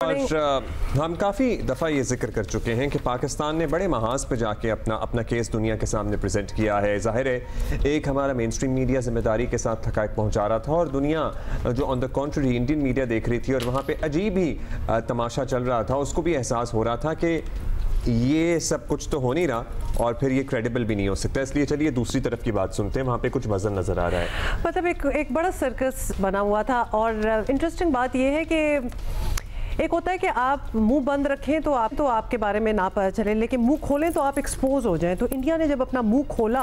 और हम काफ़ी दफ़ा ये जिक्र कर चुके हैं कि पाकिस्तान ने बड़े महाज पे जाके अपना केस दुनिया के सामने प्रेजेंट किया है। ज़ाहिर है एक हमारा मेन स्ट्रीम मीडिया जिम्मेदारी के साथ हक़ाइक़ पहुंचा रहा था और दुनिया जो on the contrary Indian media देख रही थी और वहाँ पे अजीब ही तमाशा चल रहा था, उसको भी एहसास हो रहा था कि ये सब कुछ तो हो नहीं रहा और फिर ये क्रेडिबल भी नहीं हो सकता। इसलिए चलिए दूसरी तरफ की बात सुनते हैं, वहाँ पे कुछ वजन नज़र आ रहा है। मतलब एक बड़ा सर्कस बना हुआ था और इंटरेस्टिंग बात ये है कि एक होता है कि आप मुंह बंद रखें तो आपके बारे में ना पता चले, लेकिन मुंह खोलें तो आप एक्सपोज हो जाएं। तो इंडिया ने जब अपना मुंह खोला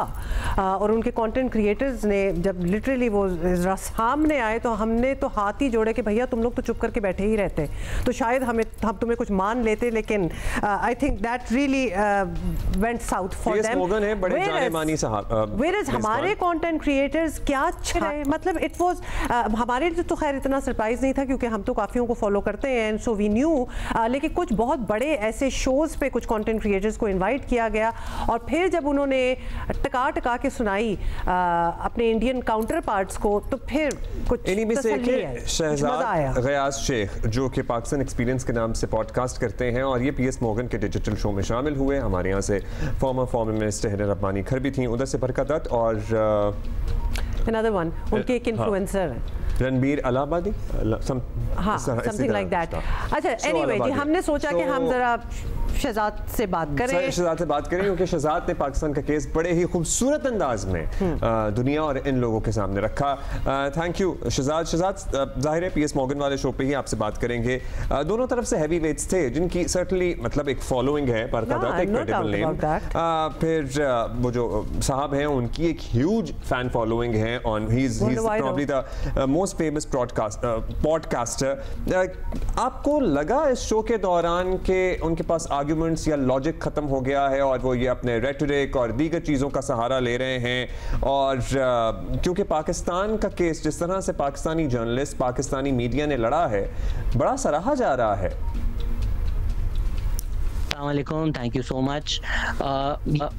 और उनके कंटेंट क्रिएटर्स ने जब लिटरली वो सामने आए तो हमने तो हाथ ही जोड़े कि भैया तुम लोग तो चुप करके बैठे ही रहते, तो शायद हम तुम्हें कुछ मान लेते, लेकिन I think that really went south for them. Whereas हमारे कंटेंट क्रिएटर्स क्या अच्छा है, मतलब इट वाज हमारे तो खैर इतना सरप्राइज नहीं था क्योंकि हम तो काफ़ियों को फॉलो करते हैं, सो वी न्यू, लेकिन कुछ बहुत बड़े ऐसे शोज़ पे कुछ कंटेंट क्रिएटर्स को इनवाइट किया गया और फिर जब उन्होंने टका के सुनाई अपने इंडियन काउंटर पार्ट्स को तो फिर कुछ इन्हीं में से शहजाद गयास शेख जो कि पाकिस्तान एक्सपीरियंस के नाम से पॉडकास्ट करते हैं और ये पीएस मोगन के डिजिटल शो में शामिल हुए। हमारे यहाँ से फॉर्मर मिनिस्टर हिना रब्बानी खर भी थी, उधर से बरकत दत्त और another one, उनके एक इन्फ्लुएंसर हैं रणबीर अलाहाबादी, हाँ समथिंग लाइक दैट। अच्छा एनीवे जी, हमने सोचा कि हम जरा शहजाद से बात करें क्योंकि शहजाद ने पाकिस्तान का केस बड़े ही खूबसूरत अंदाज में दुनिया और इन लोगों के सामने रखा। Thank you Shehzad. जाहिर है पीएस मॉर्गन वाले शो पे ही आपसे बात करेंगे। दोनों तरफ से हैवी वेट्स थे जिनकी सर्टनली मतलब एक फॉलोइंग है, बरकत एक क्रेडिबल नेम, फिर वो जो साहब हैं उनकी एक ह्यूज फैन फॉलोइंग है on he is probably the most famous podcaster. आपको लगा इस शो के दौरान के उनके पास आर्गुमेंट्स या लॉजिक खत्म हो गया है और वो ये अपने रेटोरिक और दीगर चीज़ों का सहारा ले रहे हैं? और क्योंकि पाकिस्तान का केस जिस तरह से पाकिस्तानी जर्नलिस्ट पाकिस्तानी मीडिया ने लड़ा है बड़ा सराहा जा रहा है। अस्सलामुअलैकुम, थैंक यू सो मच।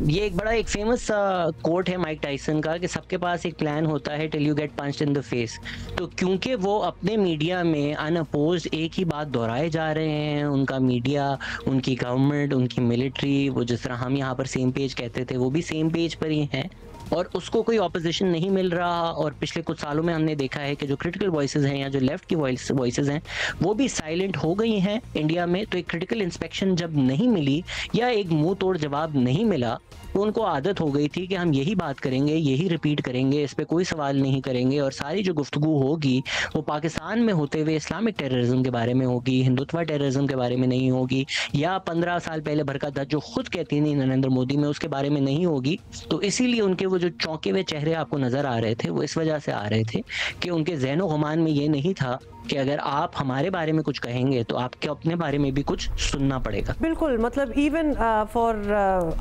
ये एक फेमस कोट है माइक टाइसन का कि सबके पास एक प्लान होता है till you get punched in the face. तो क्योंकि वो अपने मीडिया में अनअपोज्ड एक ही बात दोहराए जा रहे हैं, उनका मीडिया, उनकी गवर्नमेंट, उनकी मिलिट्री, वो जिस तरह हम यहाँ पर सेम पेज कहते थे वो भी सेम पेज पर ही हैं और उसको कोई ऑपोजिशन नहीं मिल रहा। और पिछले कुछ सालों में हमने देखा है कि जो क्रिटिकल वॉइसेस हैं या जो लेफ्ट की वॉइसेस हैं वो भी साइलेंट हो गई हैं इंडिया में। तो एक क्रिटिकल इंस्पेक्शन जब नहीं मिली या एक मुंह तोड़ जवाब नहीं मिला तो उनको आदत हो गई थी कि हम यही बात करेंगे, यही रिपीट करेंगे, इस पे कोई सवाल नहीं करेंगे और सारी जो गुफ्तगू होगी वो पाकिस्तान में होते हुए इस्लामिक टेररिज्म के बारे में होगी, हिंदुत्व टेररिज्म के बारे में नहीं होगी, या 15 साल पहले बरकत दत्त जो खुद कहती थी नरेंद्र मोदी में उसके बारे में नहीं होगी। तो इसीलिए उनके वो जो चौंके हुए चेहरे आपको नजर आ रहे थे वो इस वजह से आ रहे थे कि उनके ज़हनो गुमान में ये नहीं था कि अगर आप हमारे बारे में कुछ कहेंगे तो आपके अपने बारे में भी कुछ सुनना पड़ेगा। बिल्कुल, मतलब even for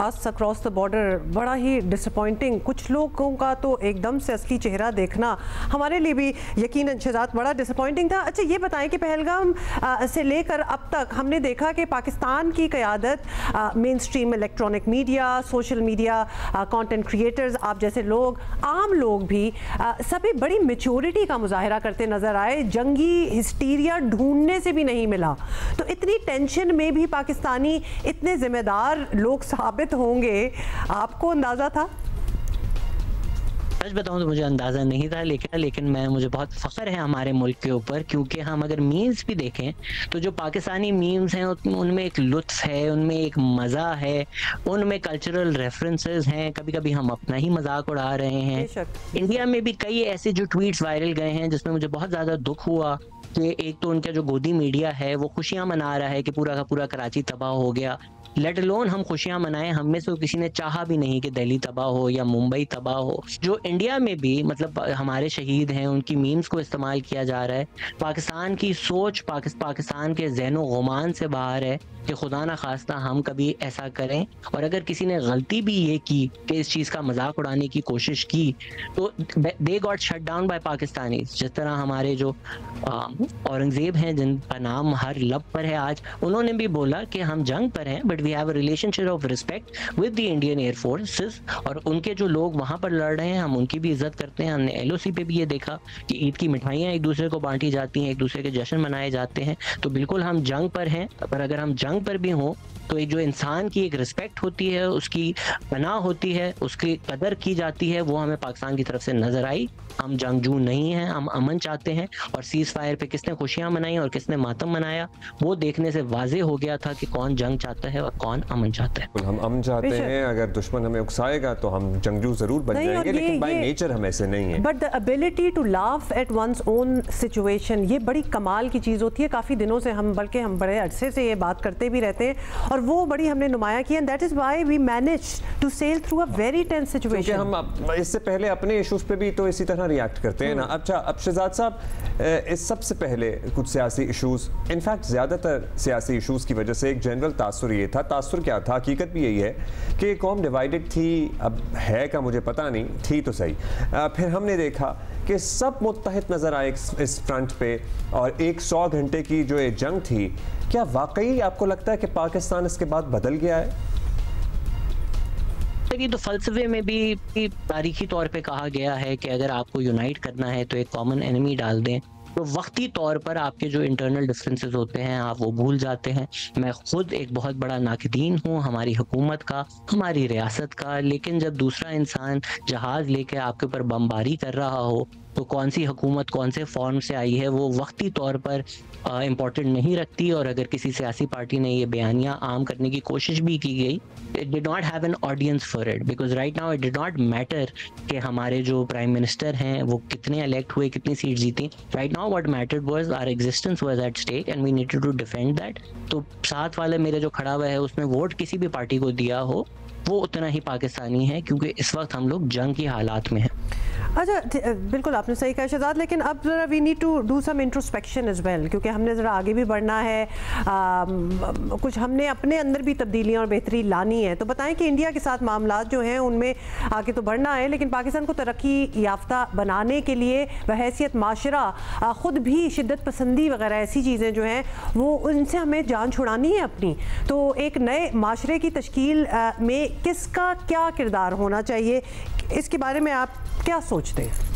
us across the border बड़ा ही डिसअपॉइंटिंग। कुछ लोगों का तो एकदम से असली चेहरा देखना हमारे लिए भी यकीनन शहजाद बड़ा डिसअपॉइंटिंग था। अच्छा ये बताएं कि पहलगाम से लेकर अब तक हमने देखा कि पाकिस्तान की क़यादत, mainstream electronic media, social media, content creators, आप जैसे लोग, आम लोग भी सभी बड़ी मैच्योरिटी का मुजाहरा करते नज़र आए। जंगी हिस्टीरिया ढूंढने से भी नहीं मिला। तो इतनी टेंशन में भी पाकिस्तानी इतने जिम्मेदार लोग साबित होंगे, आपको अंदाजा था? सच बताऊं तो मुझे अंदाज़ा नहीं था, लेकिन मुझे बहुत फ़ख्र है हमारे मुल्क के ऊपर क्योंकि हम अगर मीम्स भी देखें तो जो पाकिस्तानी मीम्स हैं उनमें एक लुत्फ़ है, उनमें एक मज़ा है, उनमें कल्चरल रेफरेंसेस हैं। कभी कभी हम अपना ही मजाक उड़ा रहे हैं। इंडिया में भी कई ऐसे जो ट्वीट्स वायरल गए हैं जिसमें मुझे बहुत ज़्यादा दुख हुआ कि एक तो उनका जो गोदी मीडिया है वो खुशियाँ मना रहा है कि पूरा का पूरा कराची तबाह हो गया, लेट अलोन हम खुशियां मनाएं। हम में से किसी ने चाहा भी नहीं कि दिल्ली तबाह हो या मुंबई तबाह हो। जो इंडिया में भी मतलब हमारे शहीद हैं उनकी मीम्स को इस्तेमाल किया जा रहा है। पाकिस्तान की सोच पाकिस्तान के ज़हनो गुमान से बाहर है कि खुदा ना खास्ता हम कभी ऐसा करें। और अगर किसी ने गलती भी ये की कि इस चीज़ का मजाक उड़ाने की कोशिश की तो they got shut down by Pakistani. जिस तरह हमारे जो औरंगजेब हैं जिनका नाम हर लब पर है आज, उन्होंने भी बोला कि हम जंग पर हैं but but we have a relationship of respect with the Indian air forces, और उनके जो लोग वहां पर लड़ रहे हैं हम उनकी भी इज्जत करते हैं। हमने LOC पे भी ये देखा कि ईद की मिठाइयाँ एक दूसरे को बांटी जाती हैं, एक दूसरे के जश्न मनाए जाते हैं। तो बिल्कुल हम जंग पर हैं, पर अगर हम जंग पर भी हों तो ये जो इंसान की एक रिस्पेक्ट होती है, उसकी पनाह होती है, उसकी कदर की जाती है, वो हमें पाकिस्तान की तरफ से नजर आई। हम जंगजू नहीं हैं, हम अमन चाहते हैं। और सीज फायर पे किसने खुशियां मनाई और किसने मातम मनाया, वो देखने से वाजे हो गया था कि कौन जंग चाहता है और कौन अमन चाहता है। हम अमन चाहते हैं, अगर दुश्मन हमें उकसाएगा तो हम जंगजू जरूर बन जाएंगे, लेकिन बाय नेचर हम ऐसे नहीं हैं। But the ability to laugh at one's own situation, ये बड़ी कमाल की चीज़ होती है। काफ़ी दिनों से हम, बल्कि हम बड़े अरसे से ये बात करते भी रहते हैं और वो बड़ी हमने नुमाया की, and that is why we manage to sail through a very tense situation. हम इससे पहले अपने इश्यूज पे भी तो इसी तरह रिएक्ट करते हैं ना। अच्छा, अब शहजाद साहब, इस सबसे पहले कुछ सियासी इश्यूज, इनफैक्ट ज़्यादातर सियासी इश्यूज की वजह से एक जनरल तासुर ये था, तासुर क्या था, हकीकत भी यही है कि कौम डिवाइडेड थी। अब है का मुझे पता नहीं, थी तो सही। फिर हमने देखा कि सब मुत्तहिद नज़र आए इस फ्रंट पे, और एक 100 घंटे की जो ये जंग थी, क्या वाकई आपको लगता है कि पाकिस्तान इसके बाद बदल गया है? तो फलसफे में भी तारीखी तौर पे कहा गया है कि अगर आपको यूनाइट करना है तो एक कॉमन एनिमी डाल दें। तो वक्ती तौर पर आपके जो इंटरनल डिफरेंसेस होते हैं आप वो भूल जाते हैं। मैं खुद एक बहुत बड़ा नाक़दीन हूँ हमारी हुकूमत का, हमारी रियासत का, लेकिन जब दूसरा इंसान जहाज़ लेके आपके ऊपर बमबारी कर रहा हो तो कौन सी हुकूमत कौन से फॉर्म से आई है वो वक्ती तौर पर इम्पोर्टेंट नहीं रखती। और अगर किसी सियासी पार्टी ने ये बयानियाँ आम करने की कोशिश भी की गई, it did not have an audience for it, because right now it did not matter कि हमारे जो प्राइम मिनिस्टर हैं वो कितने इलेक्ट हुए, कितनी सीट जीती। Right now what mattered was our existence was at stake and we needed to defend that. तो साथ वाले मेरे जो खड़ा हुआ है उसने वोट किसी भी पार्टी को दिया हो वो उतना ही पाकिस्तानी है, क्योंकि इस वक्त हम लोग जंग की हालात में हैं। अच्छा, बिल्कुल आपने सही कहा शहजाद, लेकिन अब ज़रा we need to do some introspection as well, क्योंकि हमने ज़रा आगे भी बढ़ना है। कुछ हमने अपने अंदर भी तब्दीलियाँ और बेहतरी लानी है। तो बताएं कि इंडिया के साथ मामलात जो हैं उनमें आगे तो बढ़ना है, लेकिन पाकिस्तान को तरक्की याफ्ता बनाने के लिए बहैसियत माशरा ख़ुद भी शिद्दत पसंदी वगैरह ऐसी चीज़ें जो हैं वो उनसे हमें जान छुड़ानी है अपनी। तो एक नए माशरे की तश्कील में किसका क्या किरदार होना चाहिए, इसके बारे में आप क्या सोचते हैं?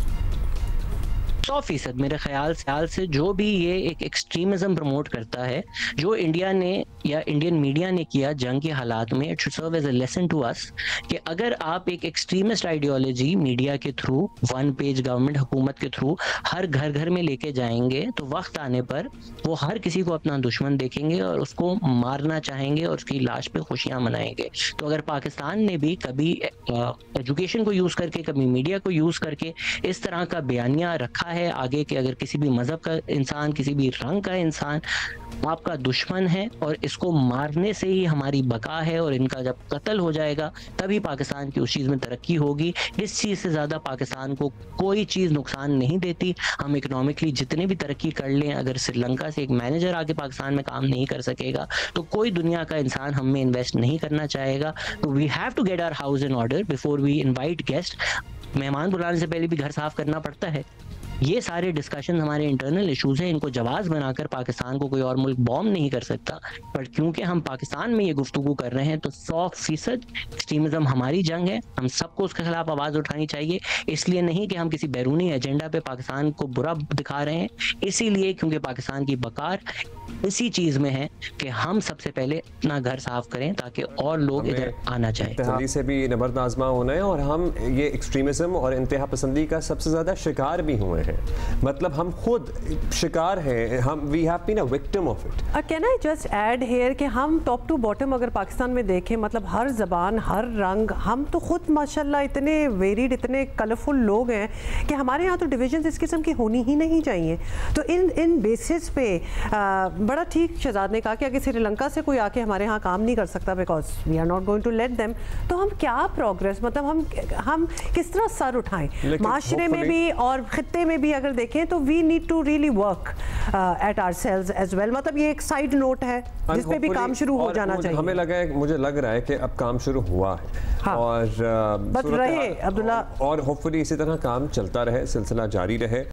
100% मेरे ख्याल से जो भी ये एक एक्सट्रीमिज्म प्रमोट करता है, जो इंडिया ने या इंडियन मीडिया ने किया जंग के हालात में, it should serve as a lesson to us कि अगर आप एक एक्सट्रीमिस्ट आइडियोलॉजी मीडिया के थ्रू, वन पेज गवर्नमेंट हुकूमत के थ्रू हर घर घर में लेके जाएंगे तो वक्त आने पर वो हर किसी को अपना दुश्मन देखेंगे और उसको मारना चाहेंगे और उसकी लाश पे खुशियां मनाएंगे। तो अगर पाकिस्तान ने भी कभी एजुकेशन को यूज़ करके, कभी मीडिया को यूज़ करके इस तरह का बयानिया रखा है आगे कि अगर किसी भी मजहब का इंसान, किसी भी रंग का इंसान आपका दुश्मन है और इसको मारने से ही हमारी बका है और इनका जब कत्ल हो जाएगा तभी पाकिस्तान की उस चीज़ में तरक्की होगी। इस चीज़ से ज़्यादा पाकिस्तान को कोई चीज़ नुकसान नहीं देती। हम इकोनॉमिकली जितने भी तरक्की कर लें, अगर श्रीलंका से एक मैनेजर आके पाकिस्तान में काम नहीं कर सकेगा तो कोई दुनिया का इंसान हम में इन्वेस्ट नहीं करना चाहेगा। तो we have to get our house in order before we invite guest. मेहमान बुलाने से पहले भी घर साफ करना पड़ता है। ये सारे डिस्कशन हमारे इंटरनल इश्यूज हैं, इनको जवाब बनाकर पाकिस्तान को कोई और मुल्क बॉम्ब नहीं कर सकता। पर क्योंकि हम पाकिस्तान में ये गुफ्तगू कर रहे हैं तो 100% एक्सट्रीमिज्म हमारी जंग है। हम सबको उसके खिलाफ आवाज़ उठानी चाहिए, इसलिए नहीं कि हम किसी बैरूनी एजेंडा पे पाकिस्तान को बुरा दिखा रहे हैं, इसीलिए क्योंकि पाकिस्तान की बकार इसी चीज़ में है कि हम सबसे पहले अपना घर साफ करें ताकि और लोग इधर आना चाहें। इत्तेहादी से भी नबर्द आजमा होना है और हम ये एक्सट्रीमिज्म और इंतहा पसंदी का सबसे ज़्यादा शिकार भी हुए हैं। मतलब हम खुद शिकार हैं, हम we have been a victim of it. Can I just add here कि हम टॉप टू बॉटम अगर पाकिस्तान में देखें, मतलब हर ज़बान, हर रंग, हम तो खुद माशाल्लाह इतने वेरिड, इतने कलरफुल लोग हैं कि हमारे यहाँ तो डिविजन इस किस्म की होनी ही नहीं चाहिए। तो इन बेसिस पे बड़ा ठीक शहजाद ने कहा कि अगर श्रीलंका से कोई आके हमारे यहाँ काम नहीं कर सकता because we are not going to let them, तो हम क्या प्रोग्रेस, मतलब हम किस तरह सर उठाएं माशरे में भी और खित्ते में भी अगर देखें तो we need to really work at ourselves as well. मतलब ये एक साइड नोट है जिस पे भी काम शुरू हो जाना चाहिए। हमें मुझे लग रहा है कि अब काम शुरू हुआ है। हाँ। और बस रहे अब्दुल्ला, और होपफुली इसी तरह काम चलता रहे, सिलसिला जारी रहे।